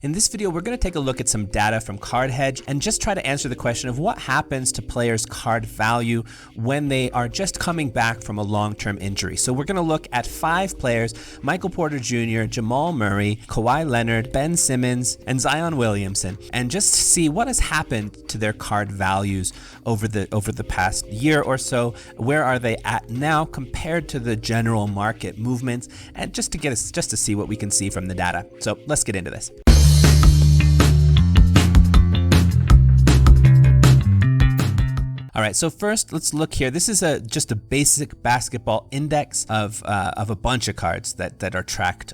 In this video, we're going to take a look at some data from Card Hedge and just try to answer the question of what happens to players' card value when they are just coming back from a long-term injury. So we're going to look at 5 players: Michael Porter Jr., Jamal Murray, Kawhi Leonard, Ben Simmons, and Zion Williamson, and just see what has happened to their card values over the past year or so. Where are they at now compared to the general market movements, and just to see what we can see from the data. So let's get into this. All right, so first let's look here. This is just a basic basketball index of a bunch of cards that are tracked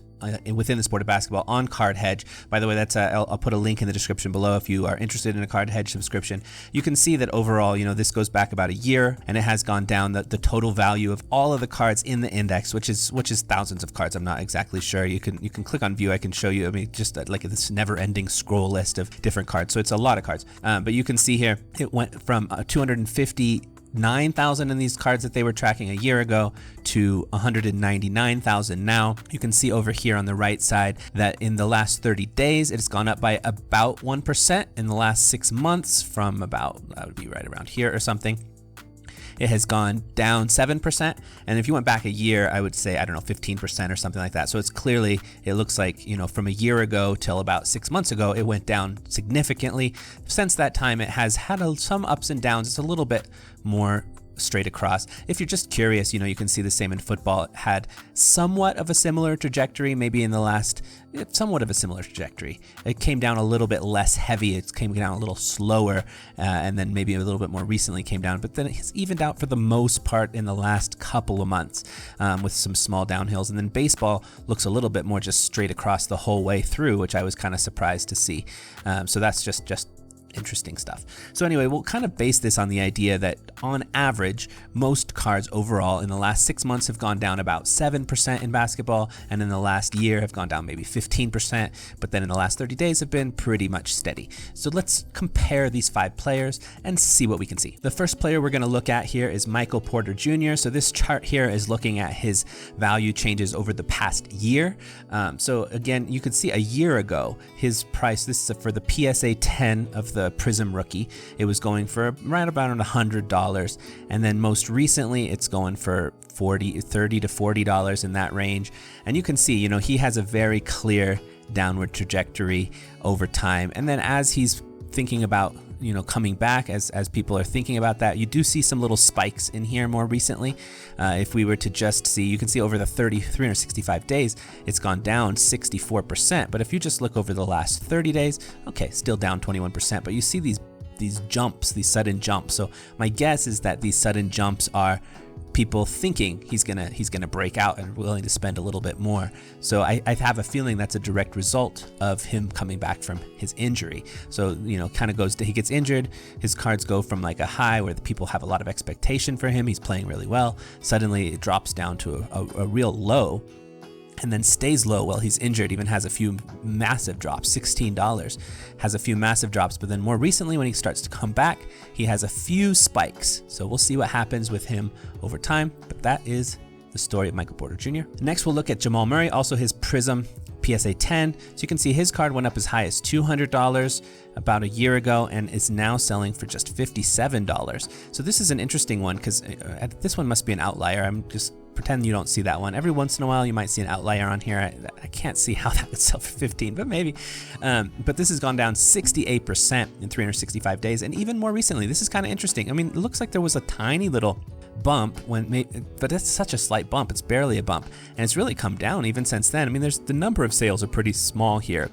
within the sport of basketball on Card Hedge. By the way, I'll put a link in the description below if you are interested in a Card Hedge subscription. You can see that overall, this goes back about a year, and it has gone down. The total value of all of the cards in the index, which is thousands of cards. I'm not exactly sure. You can click on view. I can show you. I mean, just like this never-ending scroll list of different cards. So it's a lot of cards. But you can see here it went from 259,000 in these cards that they were tracking a year ago to 199,000 now. You can see over here on the right side that in the last 30 days, it's gone up by about 1%. In the last 6 months, from about, that would be right around here or something, it has gone down 7%. And if you went back a year, I would say, 15% or something like that. So it looks like, from a year ago till about 6 months ago, it went down significantly. Since that time, it has had some ups and downs. It's a little bit more straight across. If you're just curious, you can see the same in football. It had somewhat of a similar trajectory, maybe in the last, somewhat of a similar trajectory. It came down a little bit less heavy. It came down a little slower, and then maybe a little bit more recently came down, but then it's evened out for the most part in the last couple of months, with some small downhills. And then baseball looks a little bit more just straight across the whole way through, which I was kind of surprised to see. So that's just interesting stuff. So anyway, we'll kind of base this on the idea that on average, most cards overall in the last 6 months have gone down about 7% in basketball, and in the last year have gone down maybe 15%, but then in the last 30 days have been pretty much steady. So let's compare these 5 players and see what we can see. The first player we're going to look at here is Michael Porter Jr. So this chart here is looking at his value changes over the past year. So again, you can see a year ago, his price, this is for the PSA 10 of the Prism rookie, it was going for right about $100, and then most recently it's going for $30 to $40 in that range. And you can see, he has a very clear downward trajectory over time. And then as he's thinking about coming back, as people are thinking about that, you do see some little spikes in here more recently. If we were to just see, you can see over the 365 days, it's gone down 64%. But if you just look over the last 30 days, okay, still down 21%. But you see these jumps, these sudden jumps. So my guess is that these sudden jumps are people thinking he's gonna break out and willing to spend a little bit more. So I have a feeling that's a direct result of him coming back from his injury. So kind of he gets injured, his cards go from like a high where the people have a lot of expectation for him, he's playing really well, suddenly it drops down to a real low, and then stays low while he's injured, even has a few massive drops. $16 has a few massive drops, but then more recently when he starts to come back, he has a few spikes. So we'll see what happens with him over time, but that is the story of Michael Porter Jr. Next, we'll look at Jamal Murray, also his Prism PSA 10. So you can see his card went up as high as $200 about a year ago and is now selling for just $57. So this is an interesting one because this one must be an outlier. I'm just pretend you don't see that one. Every once in a while you might see an outlier on here. I can't see how that would sell for 15, but maybe. But this has gone down 68% in 365 days, and even more recently. This is kind of interesting. I mean, it looks like there was a tiny little bump but it's such a slight bump. It's barely a bump, and it's really come down even since then. I mean, the number of sales are pretty small here,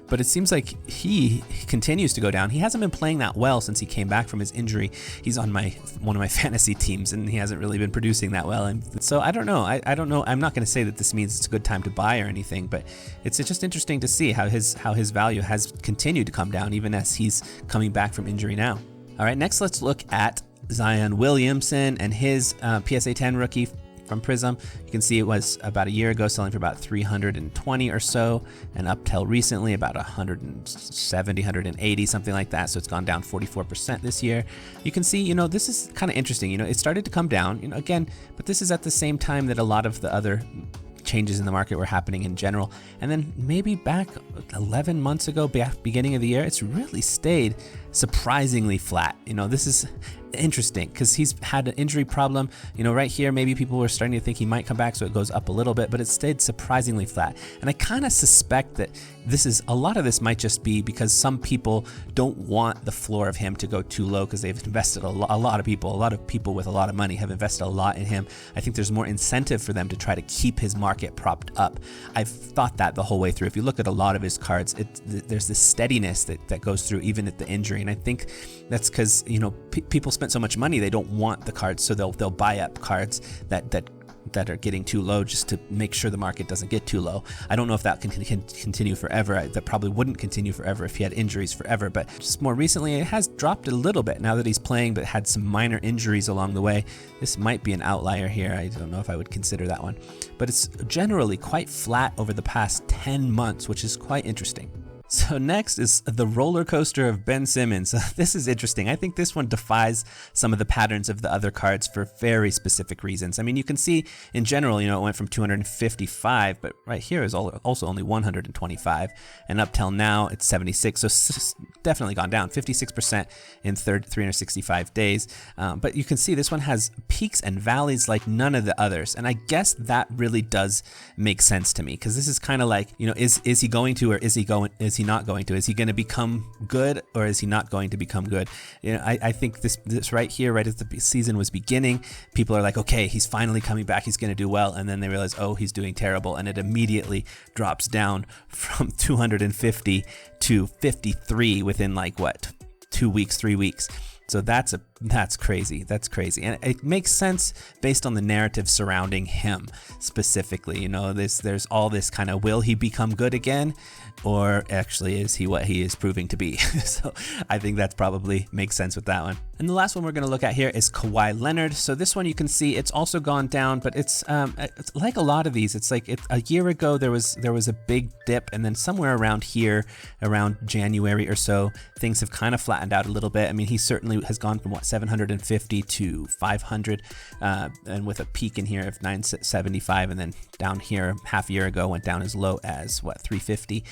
but it seems like he continues to go down. He hasn't been playing that well since he came back from his injury. He's on one of my fantasy teams, and he hasn't really been producing that well. And so I don't know. I don't know. I'm not going to say that this means it's a good time to buy or anything, but it's just interesting to see how his value has continued to come down even as he's coming back from injury now. All right, next let's look at Zion Williamson and his PSA 10 rookie from Prism. You can see it was about a year ago selling for about 320 or so, and up till recently about 170, 180, something like that. So it's gone down 44% this year. You can see, this is kind of interesting. It started to come down, again, but this is at the same time that a lot of the other changes in the market were happening in general. And then maybe back 11 months ago, beginning of the year, it's really stayed surprisingly flat. This is interesting because he's had an injury problem. Right here, maybe people were starting to think he might come back, so it goes up a little bit, but it stayed surprisingly flat. And I kind of suspect that a lot of this might just be because some people don't want the floor of him to go too low because they've invested a lot of people with a lot of money have invested a lot in him. I think there's more incentive for them to try to keep his market propped up. I've thought that the whole way through. If you look at a lot of his cards, there's this steadiness that goes through even at the injury. And I think that's because, people spent so much money, they don't want the cards, so they'll buy up cards that are getting too low just to make sure the market doesn't get too low. I don't know if that can continue forever. That probably wouldn't continue forever if he had injuries forever, but just more recently it has dropped a little bit now that he's playing, but had some minor injuries along the way. This might be an outlier here. I don't know if I would consider that one, but it's generally quite flat over the past 10 months, which is quite interesting. So next is the roller coaster of Ben Simmons. This is interesting. I think this one defies some of the patterns of the other cards for very specific reasons. I mean, you can see in general, it went from 255, but right here is also only 125, and up till now it's 76. So it's definitely gone down 56% in 365 days. But you can see this one has peaks and valleys like none of the others, and I guess that really does make sense to me because this is kind of like, is he going to, or is he not going to? Is he going to become good, or is he not going to become good? I think this right here, right as the season was beginning, people are like, okay, he's finally coming back, he's going to do well, and then they realize, oh, he's doing terrible, and it immediately drops down from 250 to 53 within 2 weeks, 3 weeks. So that's crazy. That's crazy. And it makes sense based on the narrative surrounding him specifically. There's all this kind of, will he become good again? Or actually, is he what he is proving to be? So I think that's probably makes sense with that one. And the last one we're going to look at here is Kawhi Leonard. So this one you can see it's also gone down, but it's like a lot of these. It's like a year ago there was a big dip, and then somewhere around here, around January or so, things have kind of flattened out a little bit. I mean, he certainly has gone from 750 to 500, and with a peak in here of 975, and then down here half a year ago went down as low as 350.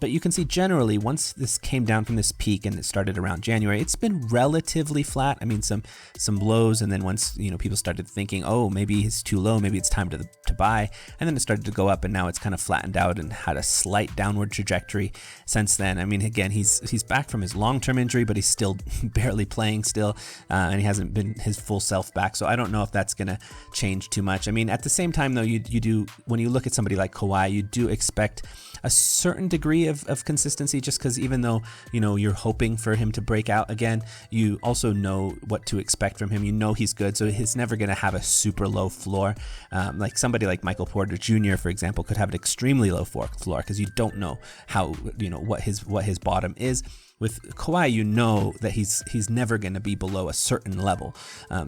But you can see generally once this came down from this peak and it started around January, it's been relatively flat. I mean, some lows, and then once people started thinking, oh, maybe it's too low, maybe it's time to buy, and then it started to go up, and now it's kind of flattened out and had a slight downward trajectory since then. I mean, again, he's back from his long-term injury, but he's still barely playing still, and he hasn't been his full self back. So I don't know if that's gonna change too much. I mean, at the same time though, you do, when you look at somebody like Kawhi, you do expect a certain degree of consistency, just because even though you're hoping for him to break out again, you also know what to expect from him. He's good, so he's never going to have a super low floor. Like somebody like Michael Porter Jr., for example, could have an extremely low floor because you don't know how what his bottom is. With Kawhi, that he's never going to be below a certain level,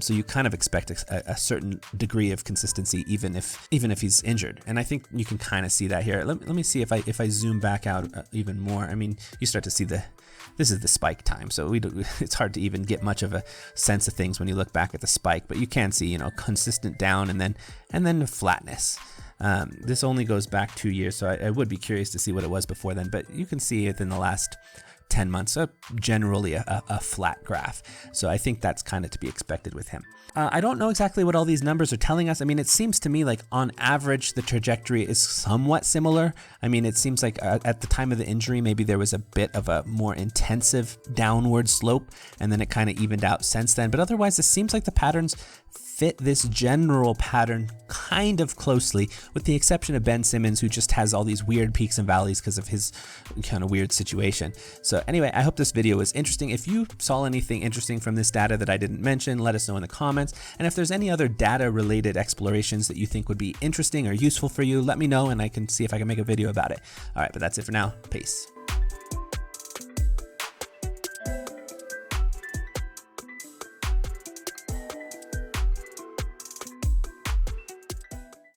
so you kind of expect a certain degree of consistency, even if he's injured. And I think you can kind of see that here. Let me see if I zoom back out even more. I mean, you start to see this is the spike time, so it's hard to even get much of a sense of things when you look back at the spike. But you can see consistent down and then flatness. This only goes back 2 years, so I would be curious to see what it was before then. But you can see within the last 10 months, generally a flat graph. So I think that's kind of to be expected with him. I don't know exactly what all these numbers are telling us. I mean, it seems to me like on average, the trajectory is somewhat similar. I mean, it seems like at the time of the injury, maybe there was a bit of a more intensive downward slope, and then it kind of evened out since then. But otherwise, it seems like the patterns fit this general pattern kind of closely, with the exception of Ben Simmons, who just has all these weird peaks and valleys because of his kind of weird situation. So anyway, I hope this video was interesting. If you saw anything interesting from this data that I didn't mention, let us know in the comments. And if there's any other data related explorations that you think would be interesting or useful for you, let me know and I can see if I can make a video about it. All right, but that's it for now. Peace.